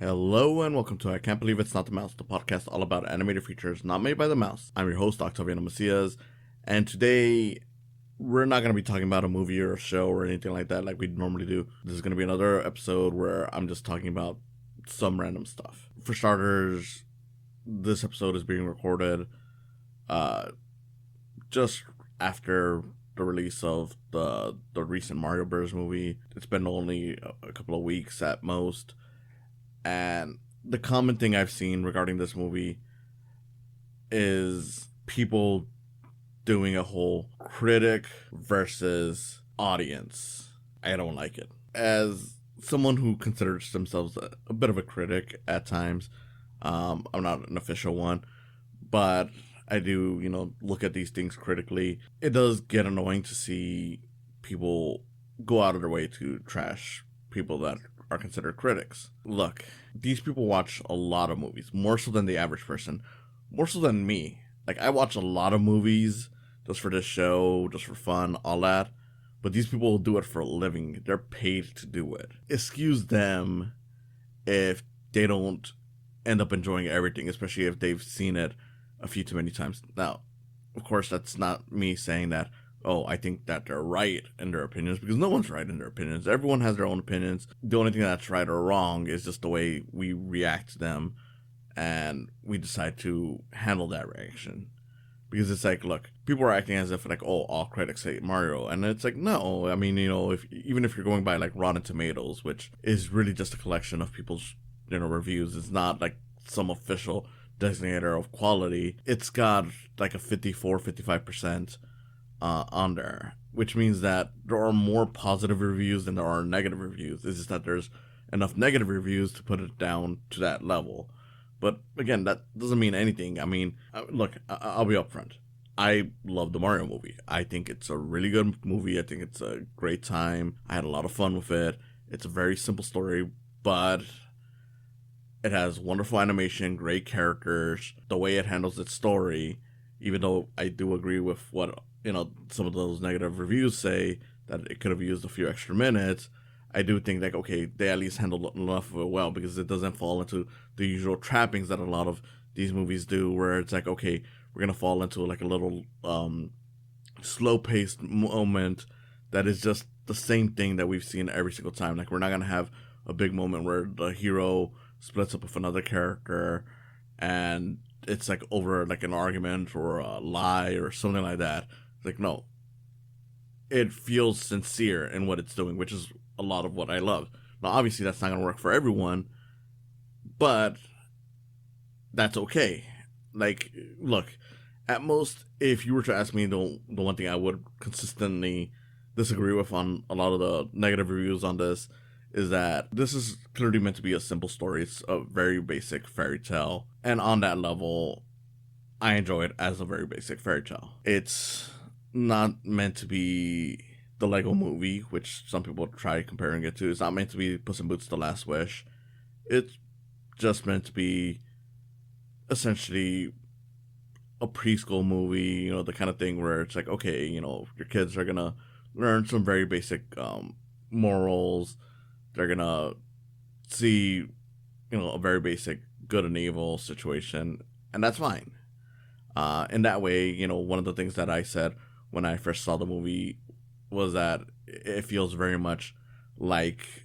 Hello and welcome to I Can't Believe It's Not the Mouse, the podcast all about animated features not made by the mouse. I'm your host, Octaviano Macias, and today we're not going to be talking about a movie or a show or anything like that like we normally do. This is going to be another episode where I'm just talking about some random stuff. For starters, this episode is being recorded just after the release of the recent Mario Bros. Movie. It's been only a couple of weeks at most. And the common thing I've seen regarding this movie is people doing a whole critic versus audience. I don't like it. As someone who considers themselves a bit of a critic at times, I'm not an official one, but I do, look at these things critically. It does get annoying to see people go out of their way to trash people that are considered critics. Look, these people watch a lot of movies, more so than the average person, more so than me. Like, I watch a lot of movies just for this show, just for fun, all that. But these people do it for a living. They're paid to do it. Excuse them if they don't end up enjoying everything, especially if they've seen it a few too many times. Now, of course, that's not me saying that, oh, I think that they're right in their opinions, because no one's right in their opinions. Everyone has their own opinions. The only thing that's right or wrong is just the way we react to them, and we decide to handle that reaction. Because it's like, look, people are acting as if like, oh, all critics hate Mario, and it's like, no. I mean, even if you're going by like Rotten Tomatoes, which is really just a collection of people's reviews, it's not like some official designator of quality. It's got like a 54-55% on there, which means that there are more positive reviews than there are negative reviews. It's just that there's enough negative reviews to put it down to that level. But again, that doesn't mean anything. I mean, look, I'll be upfront. I love the Mario movie. I think it's a really good movie. I think it's a great time. I had a lot of fun with it. It's a very simple story, but it has wonderful animation, great characters, the way it handles its story, even though I do agree with what some of those negative reviews say, that it could have used a few extra minutes. I do think like, okay, they at least handled enough of it well, because it doesn't fall into the usual trappings that a lot of these movies do, where it's like, okay, we're gonna fall into like a little slow-paced moment that is just the same thing that we've seen every single time. Like, we're not gonna have a big moment where the hero splits up with another character and it's like over like an argument or a lie or something like that. It's like, no, it feels sincere in what it's doing, which is a lot of what I love. Now, obviously, that's not going to work for everyone, but that's okay. Like, look, at most, if you were to ask me the one thing I would consistently disagree with on a lot of the negative reviews on this is that this is clearly meant to be a simple story. It's a very basic fairy tale. And on that level, I enjoy it as a very basic fairy tale. It's not meant to be the Lego movie, which some people try comparing it to. It's not meant to be Puss in Boots: The Last Wish. It's just meant to be essentially a preschool movie, the kind of thing where it's like, okay, your kids are gonna learn some very basic morals. They're gonna see, a very basic good and evil situation, and that's fine. In that way, one of the things that I said when I first saw the movie was that it feels very much like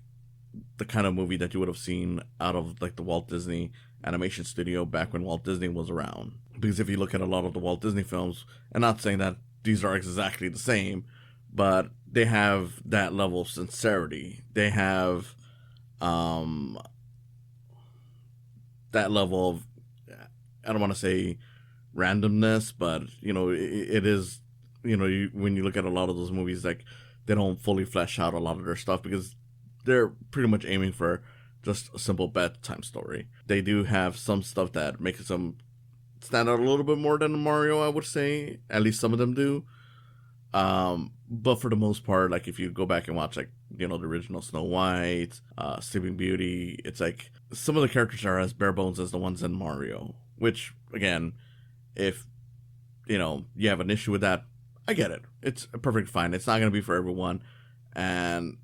the kind of movie that you would have seen out of like the Walt Disney Animation Studio back when Walt Disney was around. Because if you look at a lot of the Walt Disney films, and not saying that these are exactly the same, but they have that level of sincerity. They have that level of, I don't want to say randomness, but it is, when you look at a lot of those movies, like, they don't fully flesh out a lot of their stuff because they're pretty much aiming for just a simple bedtime story. They do have some stuff that makes them stand out a little bit more than Mario, I would say. At least some of them do. But for the most part, like, if you go back and watch, like, the original Snow White, Sleeping Beauty, it's like some of the characters are as bare bones as the ones in Mario. Which, again, if you have an issue with that, I get it. It's perfectly fine. It's not going to be for everyone, and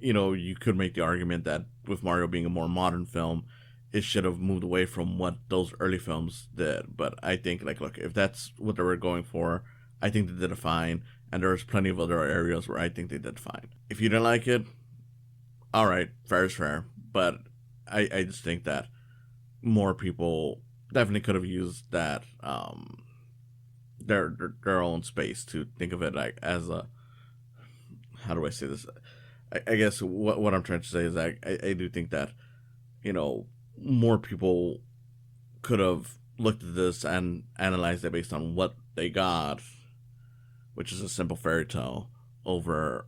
you could make the argument that with Mario being a more modern film, it should have moved away from what those early films did. But I think, like, look, if that's what they were going for, I think they did it fine. And there's plenty of other areas where I think they did fine. If you didn't like it, all right, fair is fair. But I just think that more people definitely could have used that their own space to think of it like as a, how do I say this? I guess what I'm trying to say is I do think that more people could have looked at this and analyzed it based on what they got, which is a simple fairy tale, over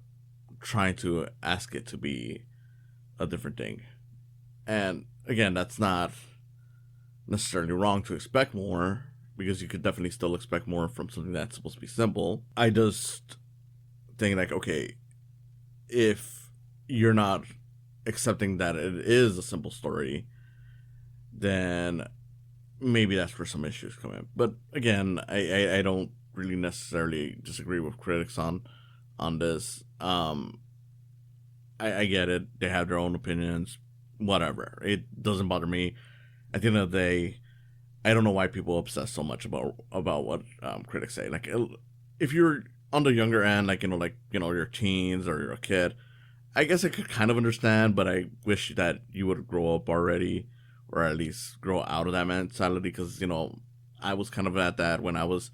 trying to ask it to be a different thing. And again, that's not necessarily wrong to expect more, because you could definitely still expect more from something that's supposed to be simple. I just think, like, okay, if you're not accepting that it is a simple story, then maybe that's where some issues come in. But again, I don't really necessarily disagree with critics on this. I get it. They have their own opinions. Whatever. It doesn't bother me. At the end of the day, I don't know why people obsess so much about what critics say. Like, if you're on the younger end, like, you're teens or you're a kid, I guess I could kind of understand, but I wish that you would grow up already, or at least grow out of that mentality, because, I was kind of at that when I was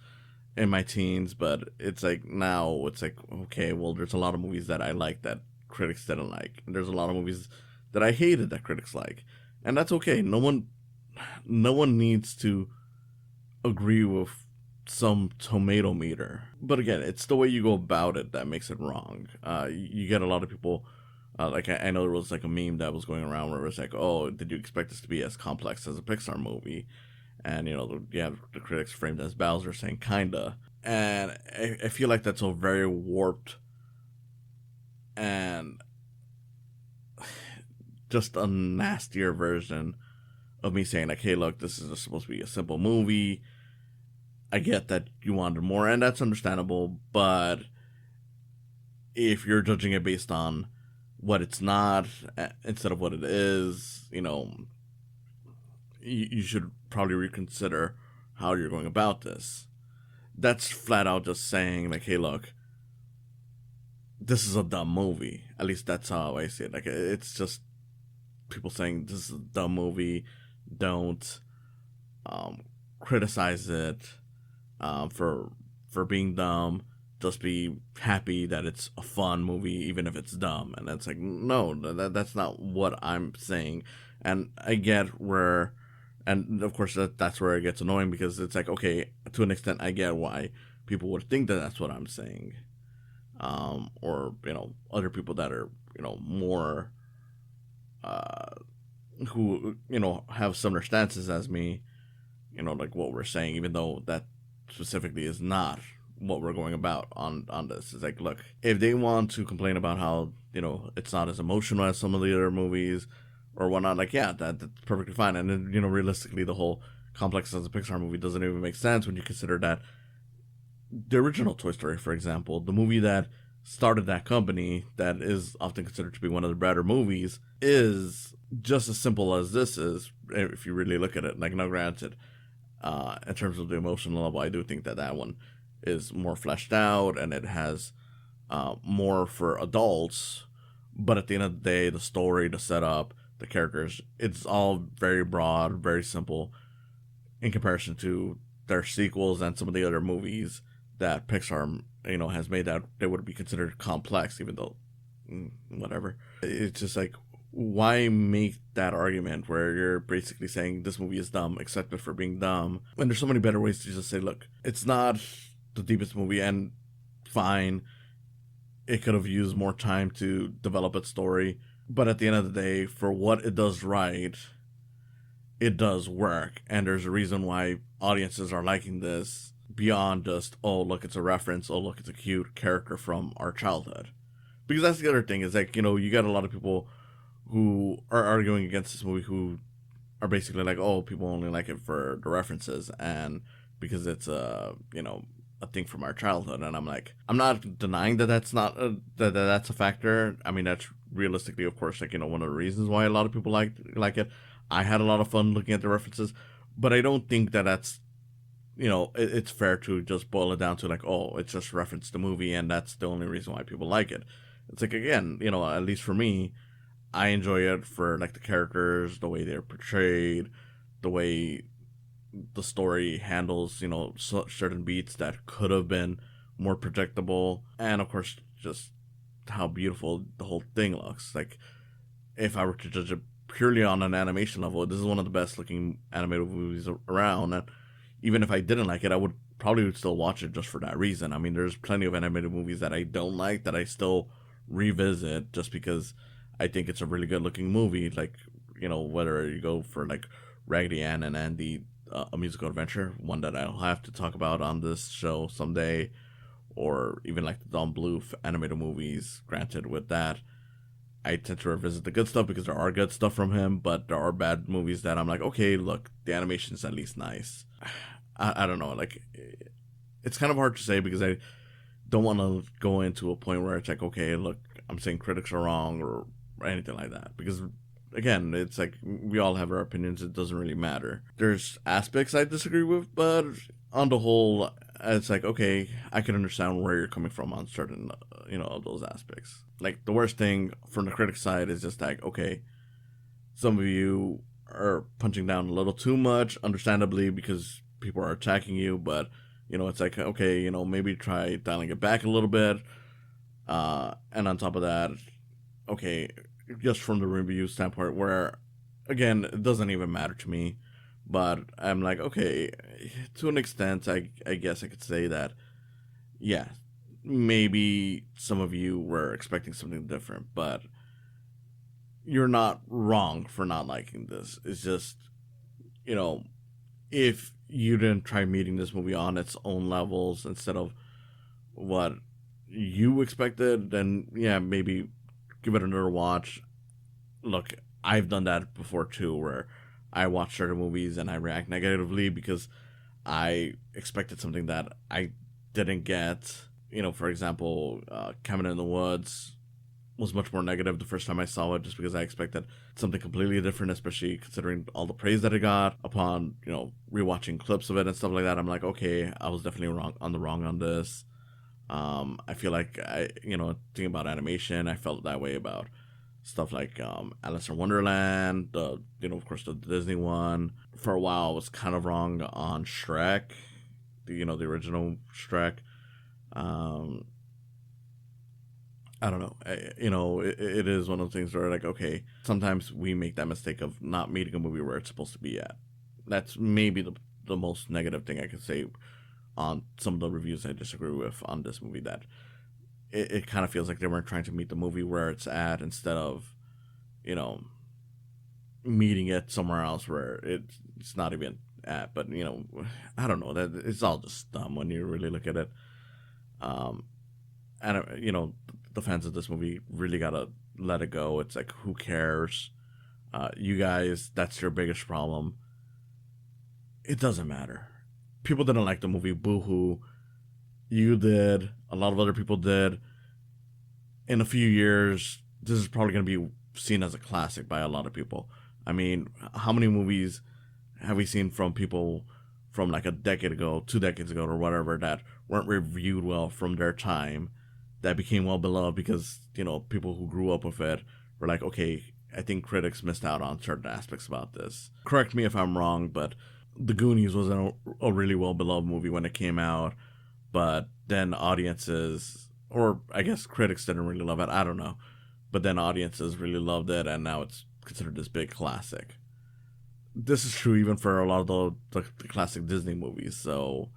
in my teens, but it's like now it's like, okay, well, there's a lot of movies that I like that critics didn't like, and there's a lot of movies that I hated that critics like, and that's okay. No one needs to agree with some tomato meter. But again, it's the way you go about it that makes it wrong. You get a lot of people, like, I know there was like a meme that was going around where it was like, oh, did you expect this to be as complex as a Pixar movie? And, you have the critics framed as Bowser saying kinda. And I feel like that's a very warped and just a nastier version of me saying, like, hey, look, this is supposed to be a simple movie. I get that you wanted more, and that's understandable, but if you're judging it based on what it's not instead of what it is, you should probably reconsider how you're going about this. That's flat out just saying, like, hey, look, this is a dumb movie. At least that's how I see it. Like, it's just people saying this is a dumb movie. Don't criticize it for being dumb. Just be happy that it's a fun movie, even if it's dumb. And that's like, no, that's not what I'm saying. And I get where, and of course that's where it gets annoying, because it's like, okay, to an extent, I get why people would think that that's what I'm saying, or other people that are more who have similar stances as me, like what we're saying, even though that specifically is not what we're going about on this. It's like, look, if they want to complain about how it's not as emotional as some of the other movies or whatnot, like, yeah, that's perfectly fine. And then realistically, the whole complex as a Pixar movie doesn't even make sense when you consider that the original Toy Story, for example, the movie that started that company, that is often considered to be one of the better movies, is just as simple as this is, if you really look at it. Like, now granted, in terms of the emotional level, I do think that one is more fleshed out, and it has more for adults. But at the end of the day, the story, the setup, the characters, it's all very broad, very simple in comparison to their sequels and some of the other movies that Pixar has made that they would be considered complex, even though whatever. It's just like, why make that argument where you're basically saying this movie is dumb, accept it for being dumb, when there's so many better ways to just say, look, it's not the deepest movie, and fine, it could have used more time to develop its story, but at the end of the day, for what it does right, it does work, and there's a reason why audiences are liking this beyond just, oh, look, it's a reference, oh, look, it's a cute character from our childhood. Because that's the other thing, is like, you got a lot of people who are arguing against this movie who are basically like, oh, people only like it for the references and because it's a thing from our childhood. And I'm like, I'm not denying that that's not that's a factor. I mean, that's realistically, of course, like, one of the reasons why a lot of people like it. I had a lot of fun looking at the references, but I don't think that that's, it's fair to just boil it down to like, oh, it's just reference the movie and that's the only reason why people like it. It's like, again, at least for me, I enjoy it for like the characters, the way they're portrayed, the way the story handles, certain beats that could have been more predictable, and of course, just how beautiful the whole thing looks. Like, if I were to judge it purely on an animation level, this is one of the best looking animated movies around. And even if I didn't like it, I would probably still watch it just for that reason. I mean, there's plenty of animated movies that I don't like that I still revisit just because I think it's a really good looking movie. Like, whether you go for like Raggedy Ann and Andy, a musical adventure, one that I'll have to talk about on this show someday, or even like the Don Bluth animated movies. Granted, with that, I tend to revisit the good stuff because there are good stuff from him, but there are bad movies that I'm like, okay, look, the animation's at least nice. I don't know, like, it's kind of hard to say because I don't want to go into a point where it's like, okay, look, I'm saying critics are wrong or anything like that, because again, it's like we all have our opinions. It doesn't really matter. There's aspects I disagree with, but on the whole, it's like, okay, I can understand where you're coming from on certain, of those aspects. Like, the worst thing from the critic side is just like, okay, some of you are punching down a little too much, understandably, because people are attacking you, but, it's like, okay, maybe try dialing it back a little bit. And on top of that, okay, just from the review standpoint, where, again, it doesn't even matter to me, but I'm like, okay, to an extent, I guess I could say that, yeah, maybe some of you were expecting something different, but you're not wrong for not liking this. It's just, if you didn't try meeting this movie on its own levels instead of what you expected, then yeah, maybe give it another watch. Look, I've done that before too, where I watch certain movies and I react negatively because I expected something that I didn't get. For example, Cabin in the Woods was much more negative the first time I saw it just because I expected something completely different, especially considering all the praise that it got. Upon, rewatching clips of it and stuff like that, I'm like, okay, I was definitely wrong on this. I feel like thinking about animation, I felt that way about stuff like Alice in Wonderland, of course, the Disney one. For a while, I was kind of wrong on Shrek, the original Shrek. I don't know. It is one of the things where, like, okay, sometimes we make that mistake of not meeting a movie where it's supposed to be at. That's maybe the most negative thing I could say on some of the reviews I disagree with on this movie, that it kind of feels like they weren't trying to meet the movie where it's at instead of, meeting it somewhere else where it's not even at. But, I don't know. That it's all just dumb when you really look at it. And, the fans of this movie really gotta let it go. It's like, who cares? You guys, that's your biggest problem. It doesn't matter. People didn't like the movie, boo-hoo. You did. A lot of other people did. In a few years, this is probably going to be seen as a classic by a lot of people. I mean, how many movies have we seen from people from like a decade ago, 2 decades ago, or whatever, that weren't reviewed well from their time, that became well beloved because, people who grew up with it were like, okay, I think critics missed out on certain aspects about this. Correct me if I'm wrong, but The Goonies was a really well beloved movie when it came out, but then audiences, or I guess critics, didn't really love it. I don't know. But then audiences really loved it, and now it's considered this big classic. This is true even for a lot of the classic Disney movies, so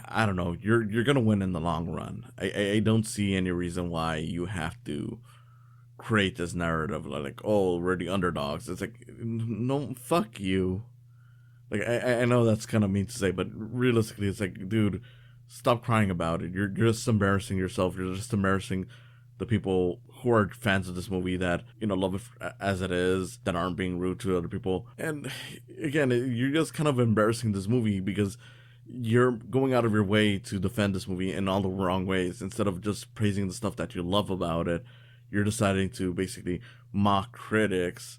I don't know. You're gonna win in the long run. I don't see any reason why you have to create this narrative like, oh, we're the underdogs. It's like, no, fuck you. Like, I know that's kind of mean to say, but realistically, it's like, dude, stop crying about it. You're just embarrassing yourself. You're just embarrassing the people who are fans of this movie that, love it as it is, that aren't being rude to other people. And again, you're just kind of embarrassing this movie because you're going out of your way to defend this movie in all the wrong ways. Instead of just praising the stuff that you love about it, you're deciding to basically mock critics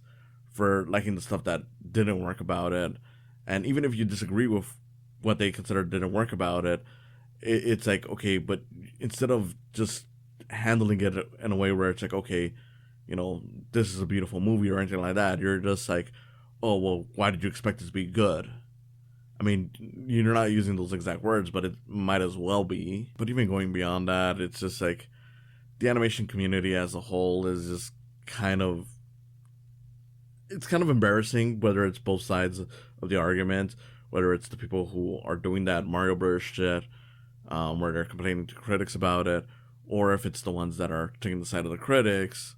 for liking the stuff that didn't work about it. And even if you disagree with what they consider didn't work about it, it's like, okay, but instead of just handling it in a way where it's like, okay, this is a beautiful movie or anything like that, you're just like, oh, well, why did you expect it to be good? I mean, you're not using those exact words, but it might as well be. But even going beyond that, it's just like the animation community as a whole is just it's kind of embarrassing, whether it's both sides of the argument, whether it's the people who are doing that Mario Bros. Shit, where they're complaining to critics about it, or if it's the ones that are taking the side of the critics.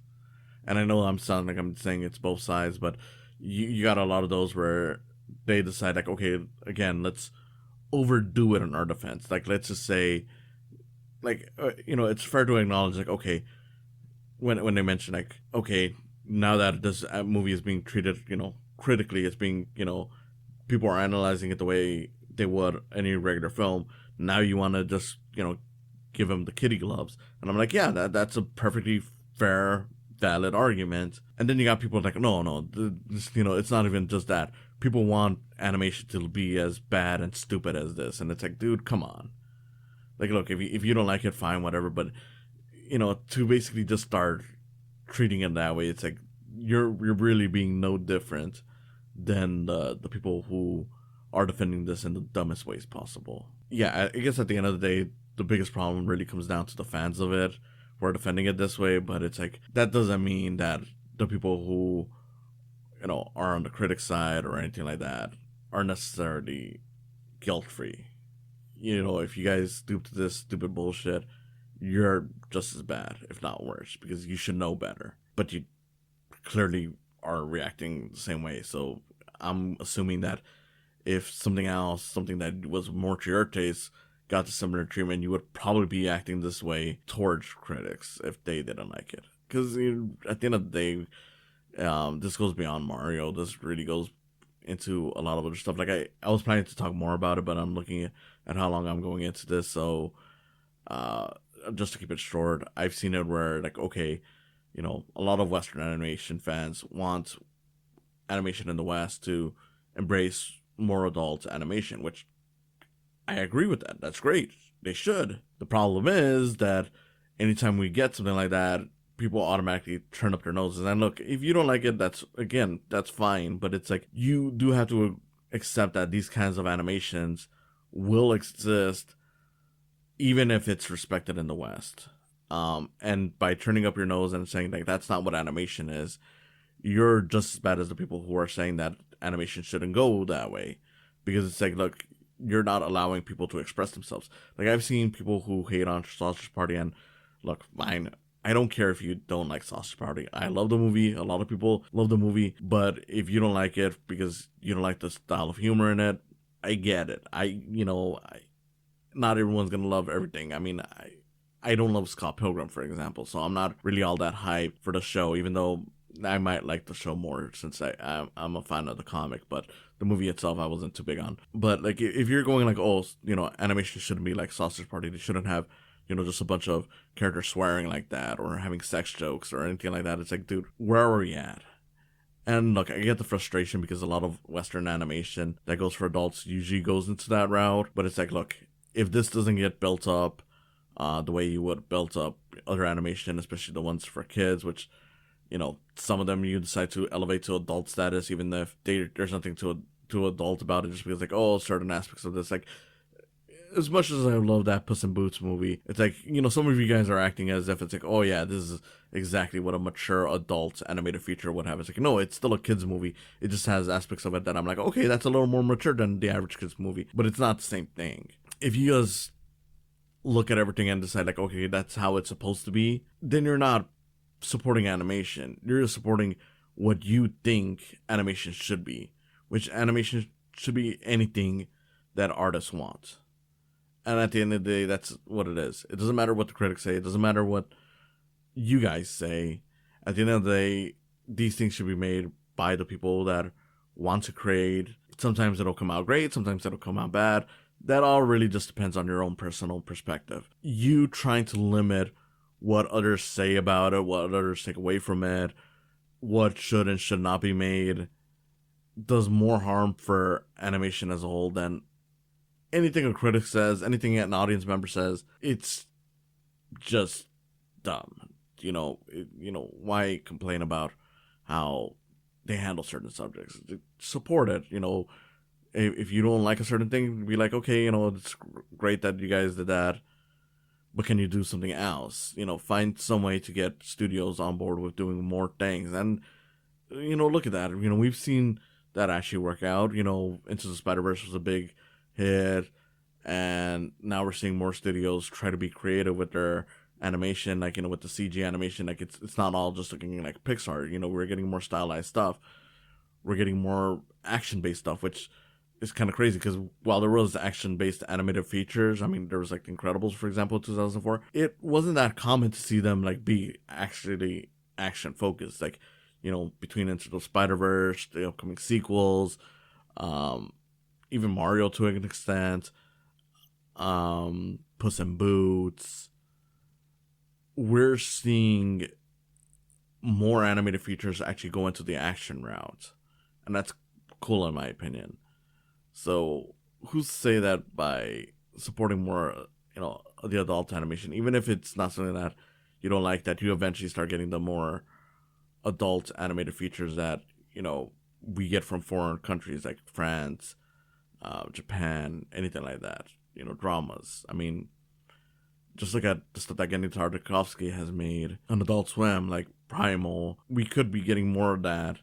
And I know I'm sounding like I'm saying it's both sides, but you got a lot of those where they decide, like, okay, again, let's overdo it in our defense. Like, let's just say, like, it's fair to acknowledge, like, okay, when they mention, like, okay, now that this movie is being treated, critically, it's being, people are analyzing it the way they would any regular film. Now you want to just, give them the kitty gloves. And I'm like, yeah, that's a perfectly fair, valid argument. And then you got people like, no, it's not even just that. People want animation to be as bad and stupid as this. And it's like, dude, come on. Like, look, if you don't like it, fine, whatever. But, to basically just start treating it that way, it's like you're really being no different than the people who are defending this in the dumbest ways possible. Yeah, I guess at the end of the day, the biggest problem really comes down to the fans of it who are defending it this way. But it's like, that doesn't mean that the people who are on the critic side or anything like that are necessarily guilt-free. If you guys stoop to this stupid bullshit, you're just as bad, if not worse, because you should know better. But you clearly are reacting the same way. So I'm assuming that if something that was more to your taste, got the similar treatment, you would probably be acting this way towards critics if they didn't like it. Because at the end of the day, this goes beyond Mario. This really goes into a lot of other stuff. Like, I was planning to talk more about it, but I'm looking at how long I'm going into this. So just to keep it short, I've seen it where, like, okay, a lot of Western animation fans want animation in the West to embrace more adult animation, which I agree with that. That's great. They should. The problem is that anytime we get something like that, people automatically turn up their noses. And look, if you don't like it, that's fine. But it's like, you do have to accept that these kinds of animations will exist even if it's respected in the West. And by turning up your nose and saying, like, that's not what animation is, you're just as bad as the people who are saying that animation shouldn't go that way. Because it's like, look, you're not allowing people to express themselves. Like, I've seen people who hate on Sausage Party, and look, fine, I don't care if you don't like Sausage Party. I love the movie. A lot of people love the movie. But if you don't like it because you don't like the style of humor in it, I get it. Not everyone's going to love everything. I mean, I don't love Scott Pilgrim, for example, so I'm not really all that hyped for the show, even though I might like the show more since I'm a fan of the comic, but the movie itself I wasn't too big on. But, like, if you're going like, oh, animation shouldn't be like Sausage Party, they shouldn't have, just a bunch of characters swearing like that or having sex jokes or anything like that, it's like, dude, where are we at? And look, I get the frustration because a lot of Western animation that goes for adults usually goes into that route, but it's like, look, if this doesn't get built up the way you would build up other animation, especially the ones for kids, which, some of them you decide to elevate to adult status, even if there's nothing to adult about it, just because, like, oh, certain aspects of this, like, as much as I love that Puss in Boots movie, it's like, some of you guys are acting as if it's like, oh yeah, this is exactly what a mature adult animated feature would have. It's like, no, it's still a kid's movie. It just has aspects of it that I'm like, okay, that's a little more mature than the average kid's movie, but it's not the same thing. If you just look at everything and decide, like, okay, that's how it's supposed to be, then you're not supporting animation. You're just supporting what you think animation should be, which animation should be anything that artists want. And at the end of the day, that's what it is. It doesn't matter what the critics say. It doesn't matter what you guys say. At the end of the day, these things should be made by the people that want to create. Sometimes it'll come out great. Sometimes it'll come out bad. That all really just depends on your own personal perspective. You trying to limit what others say about it, what others take away from it, what should and should not be made, does more harm for animation as a whole than anything a critic says, anything an audience member says. It's just dumb. Why complain about how they handle certain subjects? Support it. If you don't like a certain thing, be like, okay, it's great that you guys did that, but can you do something else? Find some way to get studios on board with doing more things. And, look at that. We've seen that actually work out. Into the Spider-Verse was a big hit, and now we're seeing more studios try to be creative with their animation, like, with the CG animation. Like, it's not all just looking like Pixar. We're getting more stylized stuff. We're getting more action-based stuff, which is kind of crazy, because while there was action-based animated features, I mean, there was like The Incredibles, for example, in 2004, it wasn't that common to see them like be actually action-focused. Like, between Into the Spider-Verse, the upcoming sequels, even Mario to an extent, Puss in Boots, we're seeing more animated features actually go into the action route, and that's cool in my opinion. So who's to say that by supporting more, the adult animation, even if it's not something that you don't like, that you eventually start getting the more adult animated features that, we get from foreign countries like France, Japan, anything like that, dramas. I mean, just look at the stuff that Genndy Tartakovsky has made on Adult Swim, like Primal. We could be getting more of that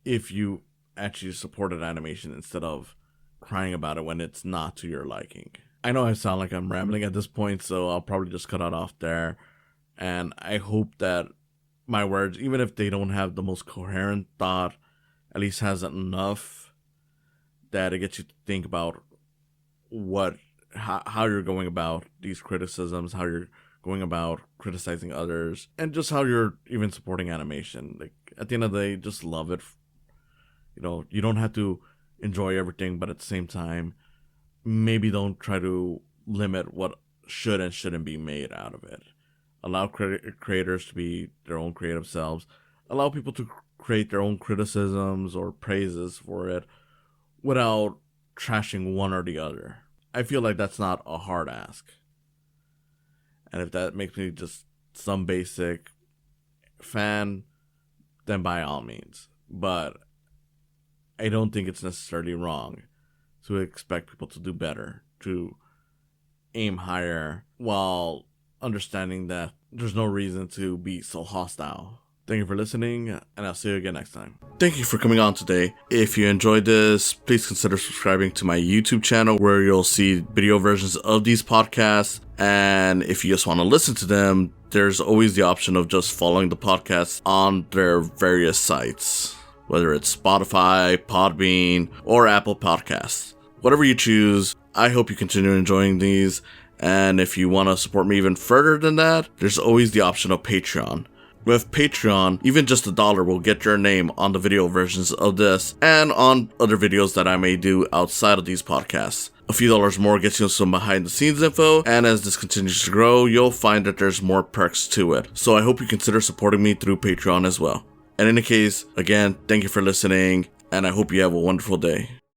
if you actually supported animation instead of crying about it when it's not to your liking. I know I sound like I'm rambling at this point, so I'll probably just cut it off there. And I hope that my words, even if they don't have the most coherent thought, at least has enough that it gets you to think about how you're going about these criticisms, how you're going about criticizing others, and just how you're even supporting animation. Like, at the end of the day, just love it. You don't have to enjoy everything, but at the same time, maybe don't try to limit what should and shouldn't be made out of it. Allow creators to be their own creative selves. Allow people to create their own criticisms or praises for it without trashing one or the other. I feel like that's not a hard ask. And if that makes me just some basic fan, then by all means. But I don't think it's necessarily wrong to expect people to do better, to aim higher, while understanding that there's no reason to be so hostile. Thank you for listening, and I'll see you again next time. Thank you for coming on today. If you enjoyed this, please consider subscribing to my YouTube channel, where you'll see video versions of these podcasts. And if you just want to listen to them, there's always the option of just following the podcast on their various sites, whether it's Spotify, Podbean, or Apple Podcasts. Whatever you choose, I hope you continue enjoying these. And if you want to support me even further than that, there's always the option of Patreon. With Patreon, even just $1 will get your name on the video versions of this and on other videos that I may do outside of these podcasts. A few dollars more gets you some behind the scenes info, and as this continues to grow, you'll find that there's more perks to it. So I hope you consider supporting me through Patreon as well. In any case, again, thank you for listening, and I hope you have a wonderful day.